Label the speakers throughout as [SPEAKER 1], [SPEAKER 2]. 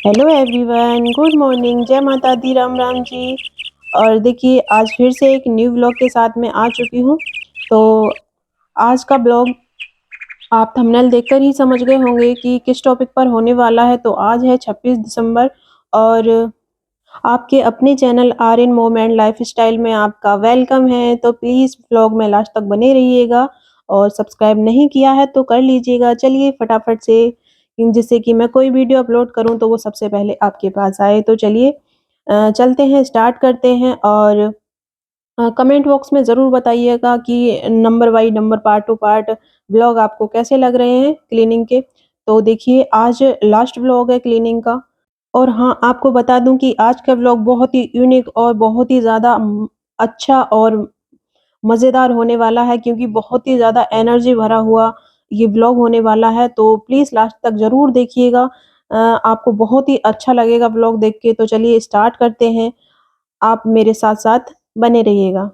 [SPEAKER 1] Hello everyone, good morning, जय माता दी, राम राम जी। और देखिए आज फिर से एक न्यू व्लॉग के साथ मैं आ चुकी हूँ। तो आज का ब्लॉग आप थंबनेल देखकर ही समझ गए होंगे कि किस टॉपिक पर होने वाला है। तो आज है 26 दिसंबर और आपके अपने चैनल आर इन मोम एंड लाइफस्टाइल में आपका वेलकम है। तो प्लीज़ व्लॉग में लास्ट तक बने रहिएगा और सब्सक्राइब नहीं किया है तो कर लीजिएगा। चलिए फटाफट से जिससे कि मैं कोई वीडियो अपलोड करूँ तो वो सबसे पहले आपके पास आए। तो चलिए चलते हैं, स्टार्ट करते हैं। और कमेंट बॉक्स में ज़रूर बताइएगा कि number by number, part two part vlog आपको कैसे लग रहे हैं क्लीनिंग के। तो देखिए आज लास्ट व्लॉग है क्लीनिंग का। और हाँ, आपको बता दूँ कि आज का व्लॉग बहुत ही यूनिक और बहुत ही ज़्यादा अच्छा और मज़ेदार होने वाला है, क्योंकि बहुत ही ज़्यादा एनर्जी भरा हुआ ये व्लॉग होने वाला है। तो प्लीज़ लास्ट तक ज़रूर देखिएगा। आपको बहुत ही अच्छा लगेगा व्लॉग देख के। तो चलिए स्टार्ट करते हैं, आप मेरे साथ-साथ बने रहिएगा।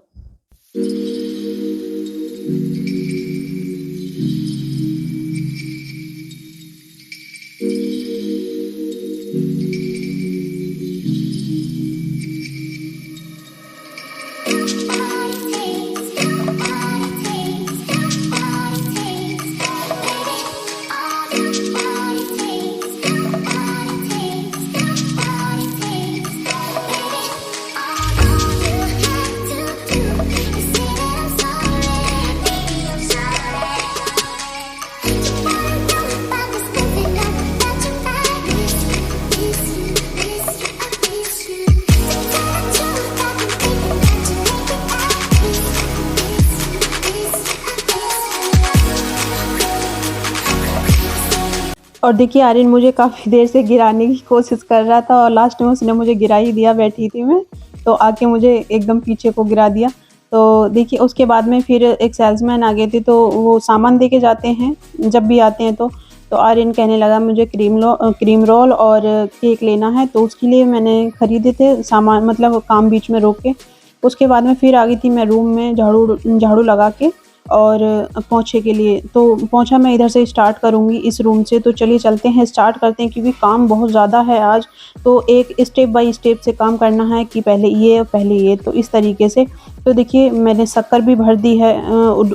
[SPEAKER 1] और देखिए आर्यन मुझे काफ़ी देर से गिराने की कोशिश कर रहा था और लास्ट में उसने मुझे गिरा ही दिया, बैठी थी मैं, तो आके मुझे एकदम पीछे को गिरा दिया। तो देखिए उसके बाद में फिर एक सेल्समैन आ गए थे, तो वो सामान दे के जाते हैं जब भी आते हैं तो। तो आर्यन कहने लगा मुझे क्रीम रोल और केक लेना है, तो उसके लिए मैंने खरीदे थे सामान, मतलब काम बीच में रोक के। उसके बाद में फिर आ गई थी मैं रूम में झाड़ू झाड़ू लगा के और पोंछे के लिए। तो पोंछा मैं इधर से स्टार्ट करूँगी इस रूम से। तो चलिए चलते हैं, स्टार्ट करते हैं, क्योंकि काम बहुत ज़्यादा है आज। तो एक स्टेप बाय स्टेप से काम करना है कि पहले ये और पहले ये, तो इस तरीके से। तो देखिए मैंने शक्कर भी भर दी है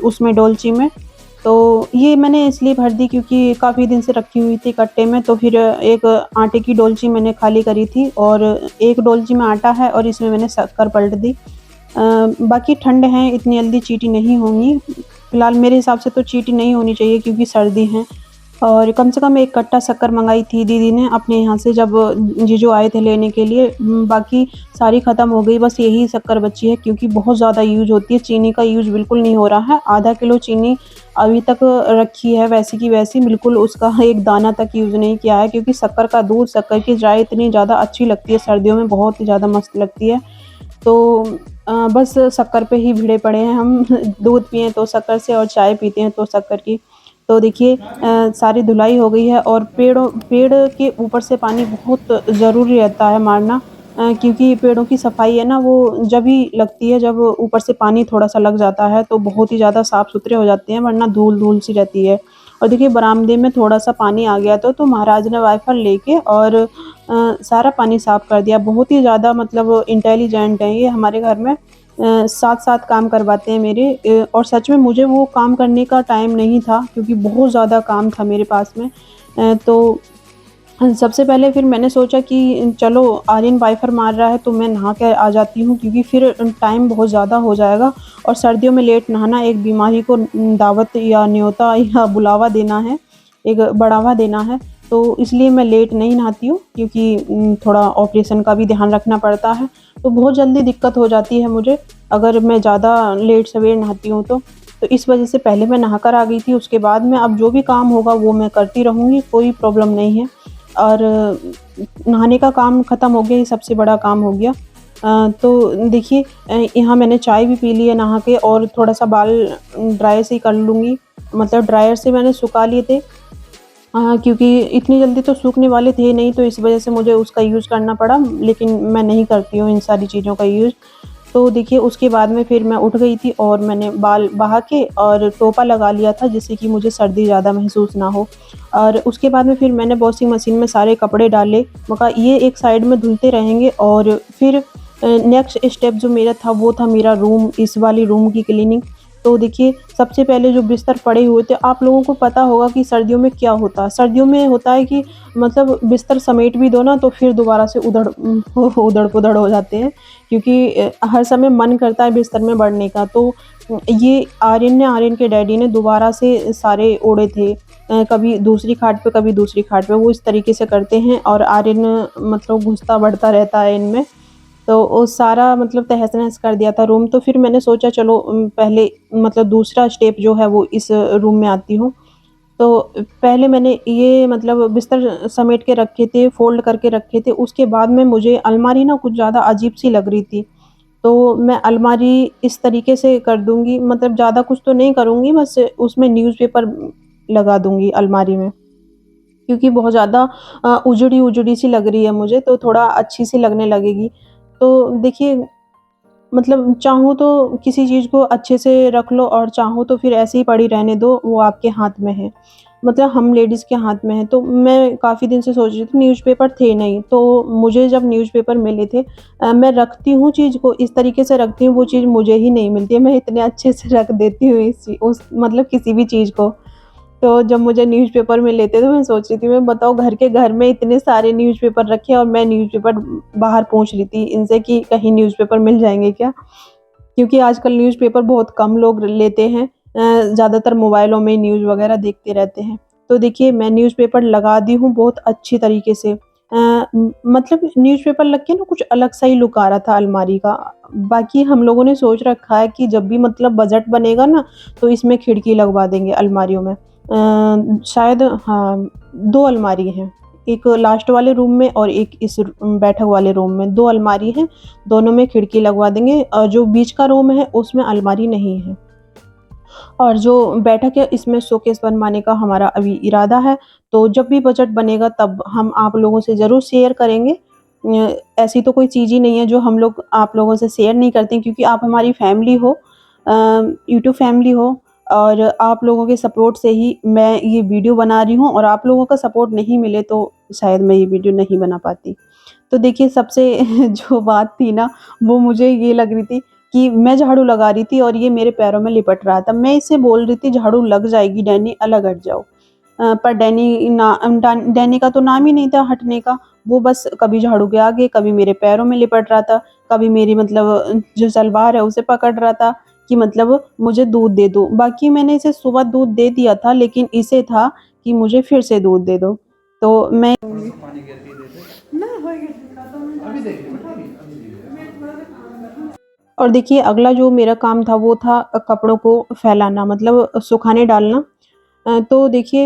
[SPEAKER 1] उसमें डोलची में। तो ये मैंने इसलिए भर दी क्योंकि काफ़ी दिन से रखी हुई थी कट्टे में। तो फिर एक आटे की डोलची मैंने खाली करी थी और एक डोलची में आटा है और इसमें मैंने शक्कर पलट दी। बाकी ठंड है, इतनी जल्दी चींटी नहीं होंगी। फ़िलहाल मेरे हिसाब से तो चींटी नहीं होनी चाहिए क्योंकि सर्दी है। और कम से कम 1 कट्टा शक्कर मँगाई थी दीदी ने अपने यहाँ से, जब जीजू आए थे लेने के लिए। बाकी सारी ख़त्म हो गई, बस यही शक्कर बची है, क्योंकि बहुत ज़्यादा यूज़ होती है। चीनी का यूज़ बिल्कुल नहीं हो रहा है। आधा किलो चीनी अभी तक रखी है वैसी की वैसी, बिल्कुल उसका एक दाना तक यूज़ नहीं किया है, क्योंकि शक्कर का दूध, शक्कर की चाय इतनी ज़्यादा अच्छी लगती है सर्दियों में, बहुत ही ज़्यादा मस्त लगती है। तो बस शक्कर पे ही भिड़े पड़े हैं हम। दूध पिएँ तो शक्कर से और चाय पीते हैं तो शक्कर की। तो देखिए सारी धुलाई हो गई है और पेड़ के ऊपर से पानी बहुत ज़रूरी रहता है मारना, क्योंकि पेड़ों की सफाई है ना, वो जब ही लगती है जब ऊपर से पानी थोड़ा-सा लग जाता है, तो बहुत ही ज़्यादा साफ-सुथरे हो जाते हैं, वरना धूल-धूल सी रहती है। और देखिए बरामदे में थोड़ा-सा पानी आ गया था, तो महाराज ने वाइपर लेके और सारा पानी साफ़ कर दिया। बहुत ही ज़्यादा मतलब इंटेलिजेंट हैं ये हमारे घर में। साथ-साथ काम करवाते हैं मेरे। और सच में मुझे वो काम करने का टाइम नहीं था, क्योंकि बहुत ज़्यादा काम था मेरे पास में। तो सबसे पहले फिर मैंने सोचा कि चलो आर्यन वाइपर मार रहा है तो मैं नहा के आ जाती हूँ, क्योंकि फिर टाइम बहुत ज़्यादा हो जाएगा और सर्दियों में लेट नहाना एक बीमारी को दावत या न्योता या बुलावा देना है, एक बढ़ावा देना है। तो इसलिए मैं लेट नहीं नहाती हूँ, क्योंकि थोड़ा ऑपरेशन का भी ध्यान रखना पड़ता है। तो बहुत जल्दी दिक्कत हो जाती है मुझे अगर मैं ज़्यादा लेट सवेर नहाती हूँ तो। तो इस वज़ह से पहले मैं नहा कर आ गई थी, उसके बाद में अब जो भी काम होगा वो मैं करती रहूँगी, कोई प्रॉब्लम नहीं है। और नहाने का काम ख़त्म हो गया, ये सबसे बड़ा काम हो गया। तो देखिए यहाँ मैंने चाय भी पी ली है नहा के, और थोड़ा-सा बाल ड्राई से ही कर लूँगी, मतलब ड्रायर से मैंने सुखा लिए थे। क्योंकि इतनी जल्दी तो सूखने वाले थे नहीं, तो इस वज़ह से मुझे उसका यूज़ करना पड़ा, लेकिन मैं नहीं करती हूँ इन सारी चीज़ों का यूज़। तो देखिए उसके बाद में फिर मैं उठ गई थी और मैंने बाल बहा के और टोपा लगा लिया था जिससे कि मुझे सर्दी ज़्यादा महसूस ना हो। और उसके बाद में फिर मैंने वॉशिंग मशीन में सारे कपड़े डाले। मैं कहा ये एक साइड में धुलते रहेंगे और फिर नेक्स्ट स्टेप जो मेरा था वो था मेरा रूम, इस वाली रूम की क्लीनिंग। तो देखिए सबसे पहले जो बिस्तर पड़े हुए थे, आप लोगों को पता होगा कि सर्दियों में क्या होता है। सर्दियों में होता है कि मतलब बिस्तर समेट भी दो ना तो फिर दोबारा से उधड़-पुधड़ हो जाते हैं, क्योंकि हर समय मन करता है बिस्तर में बढ़ने का। तो ये आर्यन के डैडी ने दोबारा से सारे ओढ़े थे। कभी दूसरी खाट पे, कभी दूसरी खाट पे, वो इस तरीके से करते हैं और आर्यन मतलब घुसता बढ़ता रहता है इनमें। तो वो सारा मतलब तहस-नहस कर दिया था रूम। तो फिर मैंने सोचा चलो पहले मतलब दूसरा स्टेप जो है वो इस रूम में आती हूँ। तो पहले मैंने ये मतलब बिस्तर समेट के रखे थे, फ़ोल्ड करके रखे थे, उसके बाद में मुझे अलमारी ना कुछ ज़्यादा अजीब-सी लग रही थी। तो मैं अलमारी इस तरीके से कर दूँगी, मतलब ज़्यादा कुछ तो नहीं करूँगी, बस उसमें न्यूज़पेपर लगा दूँगी अलमारी में। क्योंकि बहुत ज़्यादा उजड़ी-उजड़ी सी लग रही है मुझे, तो थोड़ा अच्छी सी लगने लगेगी। तो देखिए मतलब चाहूँ तो किसी चीज़ को अच्छे से रख लो और चाहो तो फिर ऐसे ही पड़ी रहने दो, वो आपके हाथ में है। मतलब हम लेडीज़ के हाथ में है। तो मैं काफ़ी दिन से सोच रही थी, न्यूज़पेपर थे नहीं, तो मुझे जब न्यूज़पेपर मिले थे मैं रखती हूँ चीज़ को, इस तरीके से रखती हूँ, वो चीज़ मुझे ही नहीं मिलती है। मैं इतने अच्छे से रख देती हूँ इस ची उस मतलब किसी भी चीज़ को। तो जब मुझे न्यूज़पेपर मिले थे तो मैं सोच रही थी, मैं बताओ घर में इतने सारे न्यूज़पेपर रखे और मैं न्यूज़पेपर बाहर पूछ रही थी इनसे कि कहीं न्यूज़पेपर मिल जाएँगे क्या? क्योंकि आजकल न्यूज़पेपर बहुत कम लोग लेते हैं। ज़्यादातर मोबाइलों में न्यूज़ वग़ैरह देखते रहते हैं। तो देखिए मैं न्यूज़पेपर लगा दी हूँ बहुत अच्छी तरीके से। मतलब न्यूज़पेपर लग के ना कुछ अलग सा ही लुक आ रहा था अलमारी का। बाकी हम लोगों ने सोच रखा है कि जब भी मतलब बजट बनेगा ना, तो इसमें खिड़की लगवा देंगे अलमारियों में। शायद हाँ, 2 अलमारी हैं। एक लास्ट वाले रूम में और एक इस बैठक वाले रूम में, 2 अलमारी हैं, दोनों में खिड़की लगवा देंगे। जो बीच का रूम है उसमें अलमारी नहीं है। और जो बैठक है इसमें शोकेस बनवाने का हमारा अभी इरादा है, तो जब भी बजट बनेगा तब हम आप लोगों से ज़रूर शेयर करेंगे। ऐसी तो कोई चीज़ ही नहीं है जो हम लोग आप लोगों से शेयर नहीं करते, क्योंकि आप हमारी फैमिली हो, यूट्यूब फैमिली हो और आप लोगों के सपोर्ट से ही मैं ये वीडियो बना रही हूँ और आप लोगों का सपोर्ट नहीं मिले तो शायद मैं ये वीडियो नहीं बना पाती। तो देखिए सबसे जो बात थी ना, वो मुझे ये लग रही थी कि मैं झाड़ू लगा रही थी और ये मेरे पैरों में लिपट रहा था। मैं इससे बोल रही थी झाड़ू लग जाएगी डैनी, अलग हट जाओ। पर डैनी का तो नाम ही नहीं था हटने का। वो बस कभी झाड़ू के आगे, कभी मेरे पैरों में लिपट रहा था, कभी मेरी मतलब जो सलवार है उसे पकड़ रहा था कि मतलब मुझे दूध दे दो। बाकी मैंने इसे सुबह दूध दे दिया था, लेकिन इसे था कि मुझे फिर से दूध दे दो। तो मैं और देखिए अगला जो मेरा काम था वो था कपड़ों को फैलाना, मतलब सुखाने डालना। तो देखिए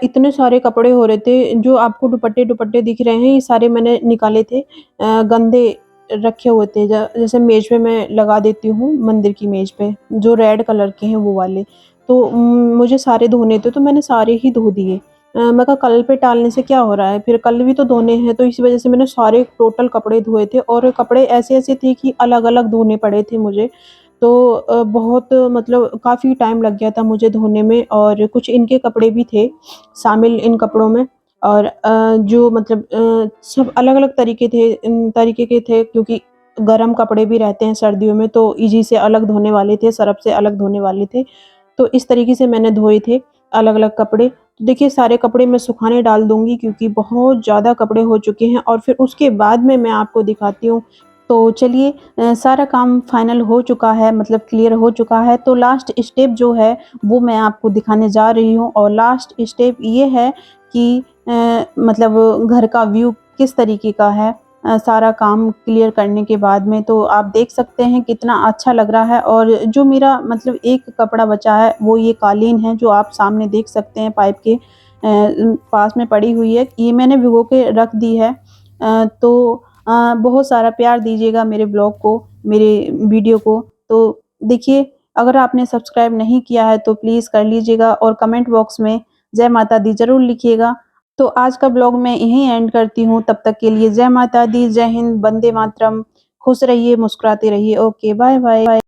[SPEAKER 1] इतने सारे कपड़े हो रहे थे, जो आपको दुपट्टे-दुपट्टे दिख रहे हैं, ये सारे मैंने निकाले थे। गंदे रखे हुए थे, जैसे मेज़ पे मैं लगा देती हूँ, मंदिर की मेज़ पे, जो रेड कलर के हैं वो वाले। तो मुझे सारे धोने थे, तो मैंने सारे ही धो दिए। मैं कहा कल पे टालने से क्या हो रहा है, फिर कल भी तो धोने हैं, तो इसी वज़ह से मैंने सारे टोटल कपड़े धोए थे और कपड़े ऐसे-ऐसे थे कि अलग-अलग धोने पड़े थे मुझे। तो बहुत मतलब काफ़ी टाइम लग गया था मुझे धोने में और कुछ इनके कपड़े भी थे शामिल इन कपड़ों में। और जो मतलब सब अलग-अलग तरीके के थे, क्योंकि गरम कपड़े भी रहते हैं सर्दियों में, तो इज़ी से अलग धोने वाले थे, सर्फ़ से अलग धोने वाले थे। तो इस तरीके से मैंने धोए थे अलग-अलग कपड़े। तो देखिए सारे कपड़े मैं सुखाने डाल दूँगी, क्योंकि बहुत ज़्यादा कपड़े हो चुके हैं और फिर उसके बाद में मैं आपको दिखाती हूँ। तो चलिए सारा काम फाइनल हो चुका है, मतलब क्लियर हो चुका है, तो लास्ट स्टेप जो है वो मैं आपको दिखाने जा रही हूँ और लास्ट स्टेप ये है कि मतलब घर का व्यू किस तरीके का है। सारा काम क्लियर करने के बाद में तो आप देख सकते हैं कितना अच्छा लग रहा है। और जो मेरा मतलब एक कपड़ा बचा है वो ये कालीन है, जो आप सामने देख सकते हैं पाइप के पास में पड़ी हुई है। ये मैंने भिगो के रख दी है। तो बहुत सारा प्यार दीजिएगा मेरे ब्लॉग को, मेरे वीडियो को। तो देखिए अगर आपने सब्सक्राइब नहीं किया है तो प्लीज़ कर लीजिएगा और कमेंट बॉक्स में जय माता दी ज़रूर लिखिएगा। तो आज का ब्लॉग मैं यहीं एंड करती हूँ, तब तक के लिए जय माता दी, जय हिंद, वंदे मातरम। खुश रहिए, मुस्कुराते रहिए। Okay, bye bye.